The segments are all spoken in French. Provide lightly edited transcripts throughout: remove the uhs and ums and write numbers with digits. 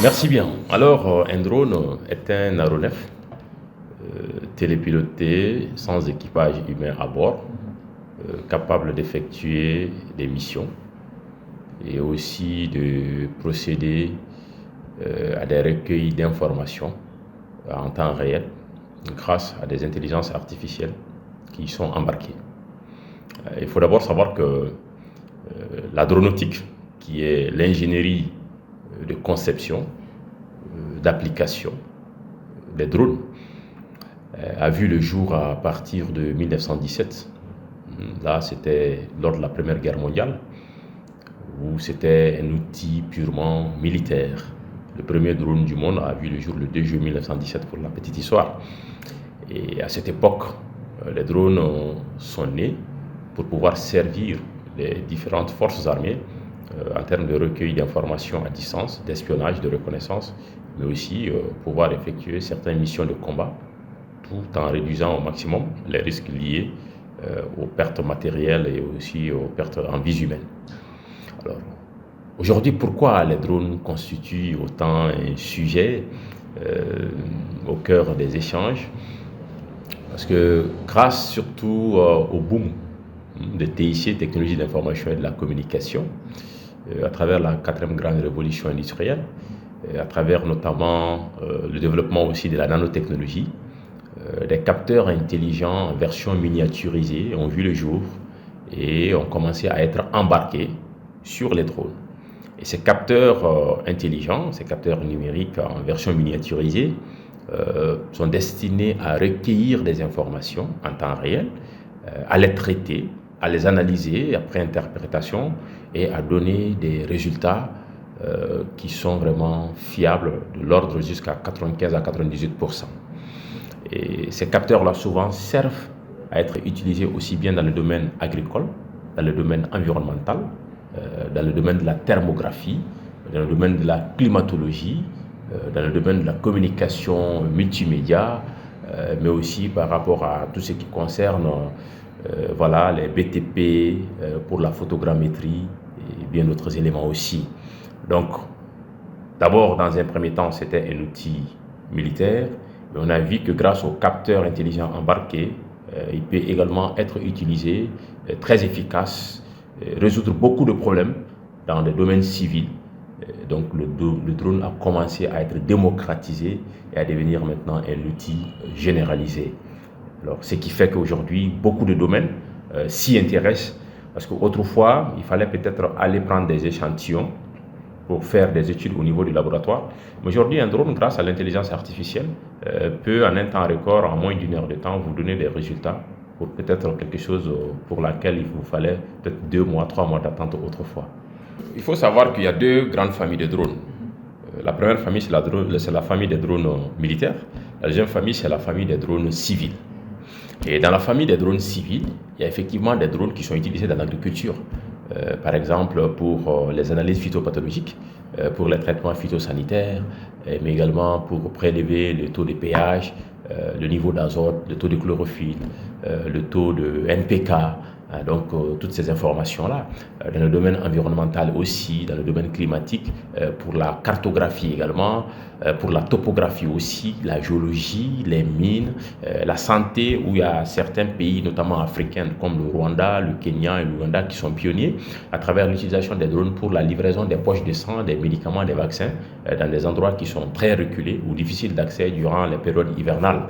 Merci bien. Alors, un drone est un aéronef télépiloté sans équipage humain à bord, capable d'effectuer des missions et aussi de procéder à des recueils d'informations en temps réel grâce à des intelligences artificielles qui y sont embarquées. Il faut d'abord savoir que la dronautique, qui est l'ingénierie de conception, d'application des drones, a vu le jour à partir de 1917. Là, c'était lors de la Première Guerre mondiale, où c'était un outil purement militaire. Le premier drone du monde a vu le jour le 2 juillet 1917 pour la petite histoire. Et à cette époque, les drones sont nés pour pouvoir servir les différentes forces armées en termes de recueil d'informations à distance, d'espionnage, de reconnaissance, mais aussi pouvoir effectuer certaines missions de combat tout en réduisant au maximum les risques liés aux pertes matérielles et aussi aux pertes en vies humaines. Alors, aujourd'hui, pourquoi les drones constituent autant un sujet au cœur des échanges? Parce que grâce surtout au boom de TIC, technologie d'information et de la communication, à travers la quatrième grande révolution industrielle, à travers notamment le développement aussi de la nanotechnologie, des capteurs intelligents en version miniaturisée ont vu le jour et ont commencé à être embarqués sur les drones. Et ces capteurs intelligents, ces capteurs numériques en version miniaturisée, sont destinés à recueillir des informations en temps réel, à les traiter, à les analyser après interprétation et à donner des résultats qui sont vraiment fiables, de l'ordre jusqu'à 95 à 98%. Et ces capteurs-là souvent servent à être utilisés aussi bien dans le domaine agricole, dans le domaine environnemental, dans le domaine de la thermographie, dans le domaine de la climatologie, dans le domaine de la communication multimédia, mais aussi par rapport à tout ce qui concerne voilà, les BTP pour la photogrammétrie et bien d'autres éléments aussi. Donc, d'abord, dans un premier temps, c'était un outil militaire, mais on a vu que grâce aux capteurs intelligents embarqués, il peut également être utilisé, très efficace, résoudre beaucoup de problèmes dans des domaines civils. Donc le drone a commencé à être démocratisé et à devenir maintenant un outil généralisé. Alors, ce qui fait qu'aujourd'hui, beaucoup de domaines s'y intéressent, parce qu'autrefois, il fallait peut-être aller prendre des échantillons pour faire des études au niveau du laboratoire. Mais aujourd'hui, un drone, grâce à l'intelligence artificielle, peut en un temps record, en moins d'une heure de temps, vous donner des résultats pour peut-être quelque chose pour laquelle il vous fallait peut-être 2 mois, 3 mois d'attente autrefois. Il faut savoir qu'il y a deux grandes familles de drones. La première famille, c'est la famille des drones militaires. La deuxième famille, c'est la famille des drones civils. Et dans la famille des drones civils, il y a effectivement des drones qui sont utilisés dans l'agriculture. Par exemple pour les analyses phytopathologiques, pour les traitements phytosanitaires, mais également pour prélever le taux de pH, le niveau d'azote, le taux de chlorophylle, le taux de NPK, donc toutes ces informations-là. Dans le domaine environnemental aussi, dans le domaine climatique, pour la cartographie également, pour la topographie aussi, la géologie, les mines, la santé, où il y a certains pays, notamment africains, comme le Rwanda, le Kenya et l'Ouganda, qui sont pionniers à travers l'utilisation des drones pour la livraison des poches de sang, des médicaments, des vaccins, dans des endroits qui sont très reculés ou difficiles d'accès durant les périodes hivernales.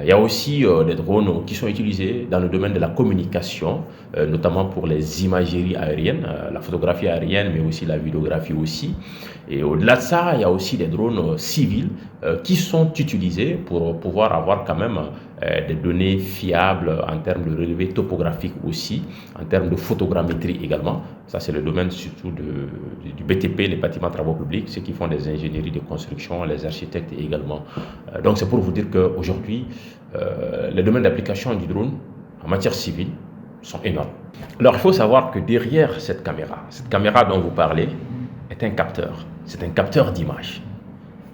Il y a aussi des drones qui sont utilisés dans le domaine de la communication, notamment pour les imageries aériennes, la photographie aérienne, mais aussi la vidéographie aussi. Et au-delà de ça, il y a aussi des drones civils qui sont utilisés pour pouvoir avoir quand même des données fiables en termes de relevés topographiques aussi, en termes de photogrammétrie également. Ça, c'est le domaine surtout du BTP, les bâtiments travaux publics, ceux qui font des ingénieries de construction, les architectes également. Donc, c'est pour vous dire qu'aujourd'hui, les domaines d'application du drone en matière civile sont énormes. Alors, il faut savoir que derrière cette caméra dont vous parlez est un capteur. C'est un capteur d'image.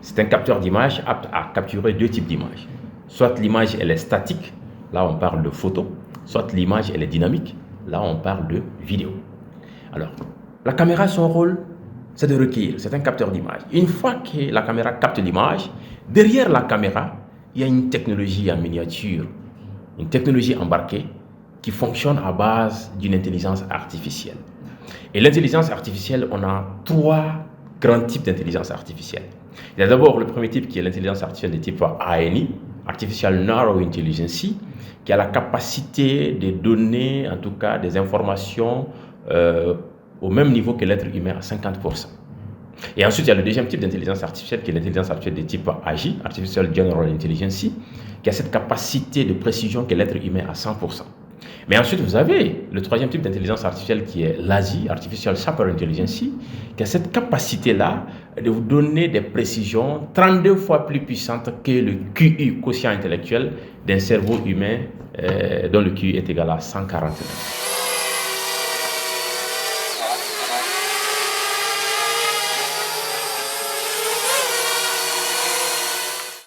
C'est un capteur d'image apte à capturer deux types d'images. Soit l'image, elle est statique, là on parle de photo, soit l'image, elle est dynamique, là on parle de vidéo. Alors, la caméra, son rôle, c'est de recueillir. C'est un capteur d'image. Une fois que la caméra capte l'image, derrière la caméra, il y a une technologie en miniature, une technologie embarquée qui fonctionne à base d'une intelligence artificielle. Et l'intelligence artificielle, on a trois grands types d'intelligence artificielle. Il y a d'abord le premier type qui est l'intelligence artificielle de type ANI, Artificial Narrow Intelligence, qui a la capacité de donner en tout cas des informations au même niveau que l'être humain à 50%. Et ensuite, il y a le deuxième type d'intelligence artificielle qui est l'intelligence artificielle de type AGI, Artificial General Intelligence, qui a cette capacité de précision que l'être humain a à 100%. Mais ensuite, vous avez le troisième type d'intelligence artificielle qui est l'ASI, Artificial Super Intelligence, qui a cette capacité-là de vous donner des précisions 32 fois plus puissantes que le QI, quotient intellectuel, d'un cerveau humain dont le QI est égal à 149.